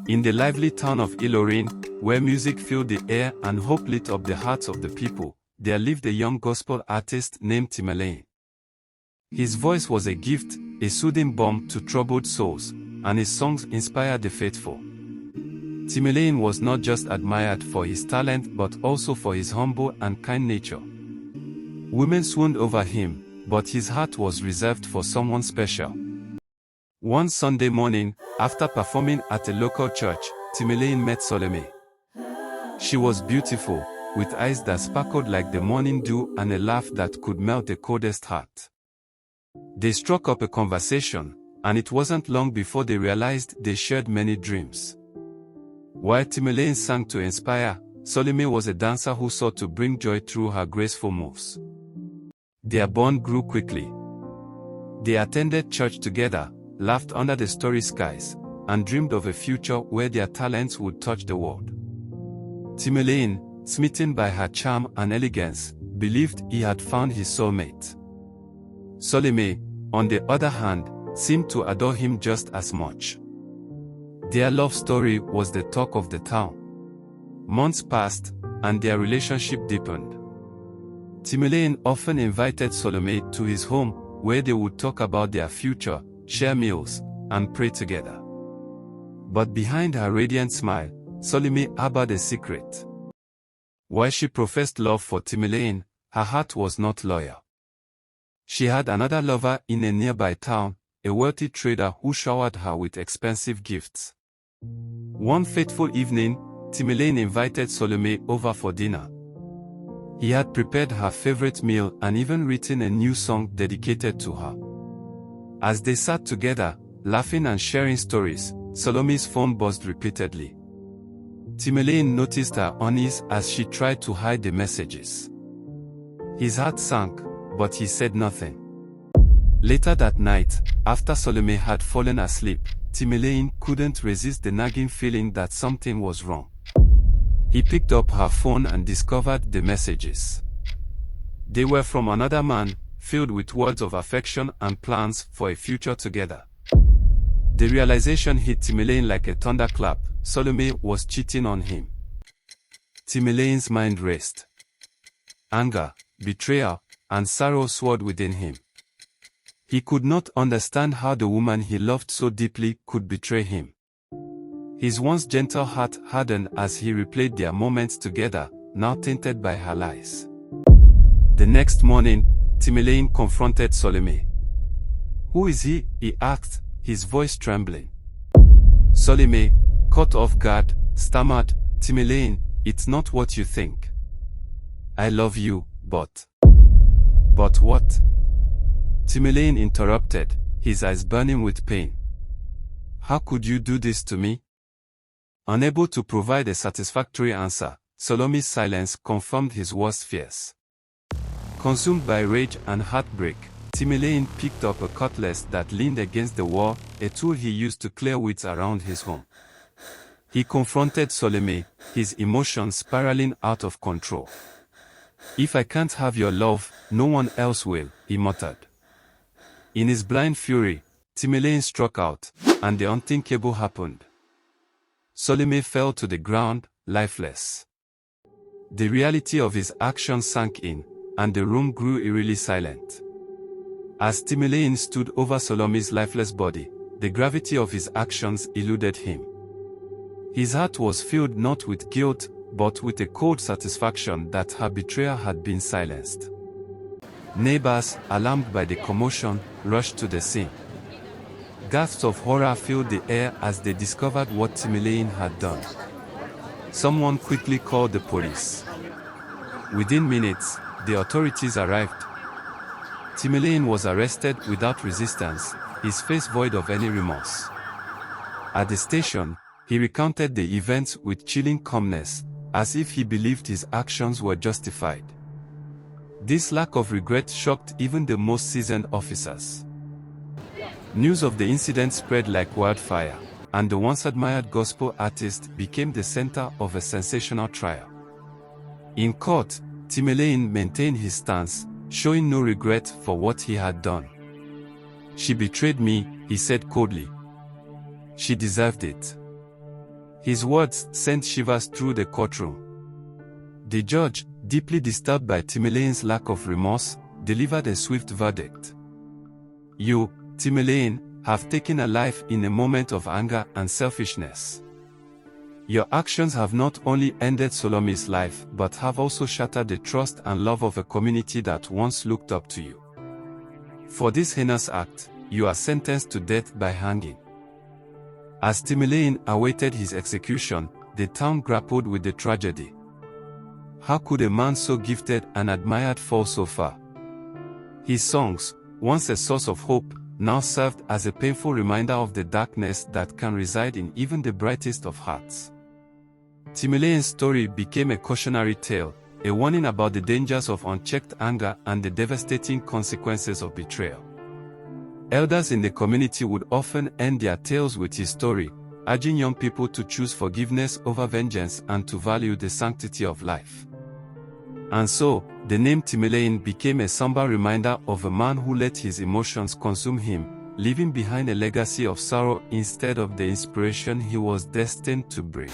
In the lively town of Ilorin, where music filled the air and hope lit up the hearts of the people, there lived a young gospel artist named Timileyin. His voice was a gift, a soothing balm to troubled souls, and his songs inspired the faithful. Timileyin was not just admired for his talent but also for his humble and kind nature. Women swooned over him, but his heart was reserved for someone special. One Sunday morning, after performing at a local church, Timileyin met Salome. She was beautiful, with eyes that sparkled like the morning dew and a laugh that could melt the coldest heart. They struck up a conversation, and it wasn't long before they realized they shared many dreams. While Timileyin sang to inspire, Salome was a dancer who sought to bring joy through her graceful moves. Their bond grew quickly. They attended church together, laughed under the starry skies, and dreamed of a future where their talents would touch the world. Timileyin, smitten by her charm and elegance, believed he had found his soulmate. Salome, on the other hand, seemed to adore him just as much. Their love story was the talk of the town. Months passed, and their relationship deepened. Timileyin often invited Salome to his home, where they would talk about their future, share meals, and pray together. But behind her radiant smile, Salome harbored a secret. While she professed love for Timileyin, her heart was not loyal. She had another lover in a nearby town, a wealthy trader who showered her with expensive gifts. One fateful evening, Timileyin invited Salome over for dinner. He had prepared her favorite meal and even written a new song dedicated to her. As they sat together, laughing and sharing stories, Salome's phone buzzed repeatedly. Timileyin noticed her unease as she tried to hide the messages. His heart sank, but he said nothing. Later that night, after Salome had fallen asleep, Timileyin couldn't resist the nagging feeling that something was wrong. He picked up her phone and discovered the messages. They were from another man, filled with words of affection and plans for a future together. The realization hit Timileyin like a thunderclap. Salome was cheating on him. Timileyin's mind raced. Anger, betrayal, and sorrow swirled within him. He could not understand how the woman he loved so deeply could betray him. His once gentle heart hardened as he replayed their moments together, now tainted by her lies. The next morning, Timileyin confronted Salome. "Who is he?" he asked, his voice trembling. Salome, caught off guard, stammered, "Timileyin, it's not what you think. I love you, but..." "But what?" Timileyin interrupted, his eyes burning with pain. "How could you do this to me?" Unable to provide a satisfactory answer, Salome's silence confirmed his worst fears. Consumed by rage and heartbreak, Timileyin picked up a cutlass that leaned against the wall, a tool he used to clear weeds around his home. He confronted Salome, his emotions spiraling out of control. "If I can't have your love, no one else will," he muttered. In his blind fury, Timileyin struck out, and the unthinkable happened. Salome fell to the ground, lifeless. The reality of his actions sank in, and the room grew eerily silent. As Timileyin stood over Salome's lifeless body, the gravity of his actions eluded him. His heart was filled not with guilt, but with a cold satisfaction that her betrayer had been silenced. Neighbors, alarmed by the commotion, rushed to the scene. Gasps of horror filled the air as they discovered what Timileyin had done. Someone quickly called the police. Within minutes, the authorities arrived. Timileyin was arrested without resistance, his face void of any remorse. At the station, he recounted the events with chilling calmness, as if he believed his actions were justified. This lack of regret shocked even the most seasoned officers. News of the incident spread like wildfire, and the once admired gospel artist became the center of a sensational trial. In court, Timileyin maintained his stance, showing no regret for what he had done. "She betrayed me," he said coldly. "She deserved it. His words sent shivers through the courtroom. The judge, deeply disturbed by Timileyin's lack of remorse, delivered a swift verdict. You, Timileyin, have taken a life in a moment of anger and selfishness. Your actions have not only ended Salome's life but have also shattered the trust and love of a community that once looked up to you. For this heinous act, you are sentenced to death by hanging. As Timileyin awaited his execution, the town grappled with the tragedy. How could a man so gifted and admired fall so far? His songs, once a source of hope, now served as a painful reminder of the darkness that can reside in even the brightest of hearts. Timileyin's story became a cautionary tale, a warning about the dangers of unchecked anger and the devastating consequences of betrayal. Elders in the community would often end their tales with his story, urging young people to choose forgiveness over vengeance and to value the sanctity of life. And so, the name Timileyin became a somber reminder of a man who let his emotions consume him, leaving behind a legacy of sorrow instead of the inspiration he was destined to bring.